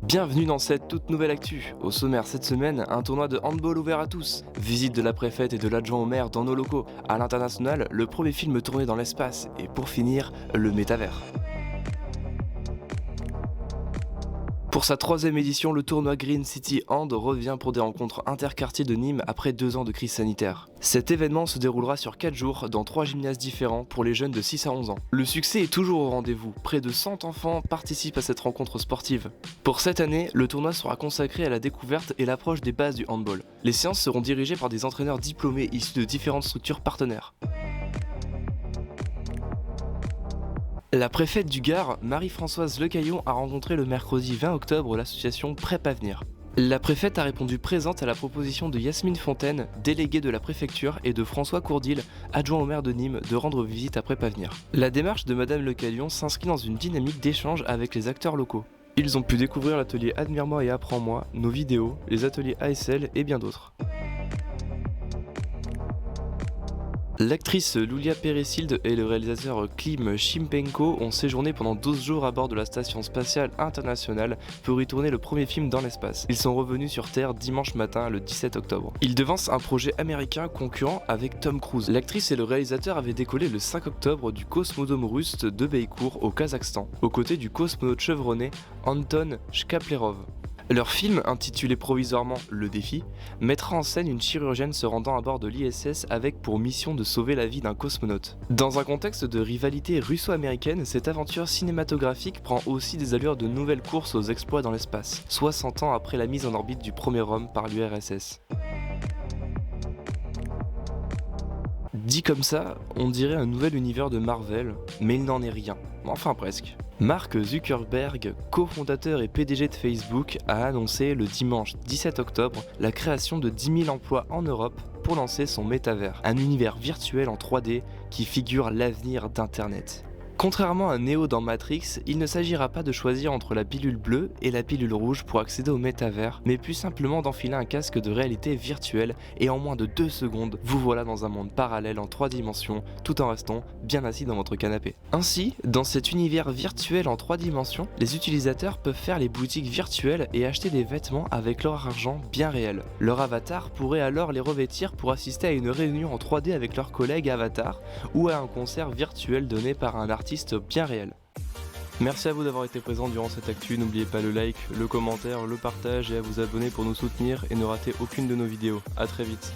Bienvenue dans cette toute nouvelle actu. Au sommaire cette semaine, un tournoi de handball ouvert à tous. Visite de la préfète et de l'adjoint au maire dans nos locaux. À l'international, le premier film tourné dans l'espace. Et pour finir, le métavers. Pour sa troisième édition, le tournoi Green City Hand revient pour des rencontres interquartiers de Nîmes après 2 ans de crise sanitaire. Cet événement se déroulera sur 4 jours dans 3 gymnases différents pour les jeunes de 6 à 11 ans. Le succès est toujours au rendez-vous, près de 100 enfants participent à cette rencontre sportive. Pour cette année, le tournoi sera consacré à la découverte et l'approche des bases du handball. Les séances seront dirigées par des entraîneurs diplômés issus de différentes structures partenaires. La préfète du Gard, Marie-Françoise Lecaillon, a rencontré le mercredi 20 octobre l'association PrEP Avenir. La préfète a répondu présente à la proposition de Yasmine Fontaine, déléguée de la préfecture, et de François Courdil, adjoint au maire de Nîmes, de rendre visite à PrEP Avenir. La démarche de Madame Lecaillon s'inscrit dans une dynamique d'échange avec les acteurs locaux. Ils ont pu découvrir l'atelier Admire-moi et Apprends-moi, nos vidéos, les ateliers ASL et bien d'autres. L'actrice Lulia Peresilde et le réalisateur Klim Shimpenko ont séjourné pendant 12 jours à bord de la Station Spatiale Internationale pour y tourner le premier film dans l'espace. Ils sont revenus sur Terre dimanche matin, le 17 octobre. Ils devancent un projet américain concurrent avec Tom Cruise. L'actrice et le réalisateur avaient décollé le 5 octobre du cosmodrome russe de Baïkour au Kazakhstan, aux côtés du cosmonaute chevronné Anton Shkaplerov. Leur film, intitulé provisoirement Le Défi, mettra en scène une chirurgienne se rendant à bord de l'ISS avec pour mission de sauver la vie d'un cosmonaute. Dans un contexte de rivalité russo-américaine, cette aventure cinématographique prend aussi des allures de nouvelles courses aux exploits dans l'espace, 60 ans après la mise en orbite du premier homme par l'URSS. Dit comme ça, on dirait un nouvel univers de Marvel, mais il n'en est rien. Enfin presque. Mark Zuckerberg, cofondateur et PDG de Facebook, a annoncé le dimanche 17 octobre la création de 10 000 emplois en Europe pour lancer son métavers, un univers virtuel en 3D qui figure l'avenir d'Internet. Contrairement à Neo dans Matrix, il ne s'agira pas de choisir entre la pilule bleue et la pilule rouge pour accéder au métavers, mais plus simplement d'enfiler un casque de réalité virtuelle et en moins de 2 secondes, vous voilà dans un monde parallèle en 3 dimensions, tout en restant bien assis dans votre canapé. Ainsi, dans cet univers virtuel en 3 dimensions, les utilisateurs peuvent faire les boutiques virtuelles et acheter des vêtements avec leur argent bien réel. Leur avatar pourrait alors les revêtir pour assister à une réunion en 3D avec leurs collègues avatars ou à un concert virtuel donné par un artiste bien réel. Merci à vous d'avoir été présent durant cette actu, n'oubliez pas le like, le commentaire, le partage et à vous abonner pour nous soutenir et ne rater aucune de nos vidéos. A très vite.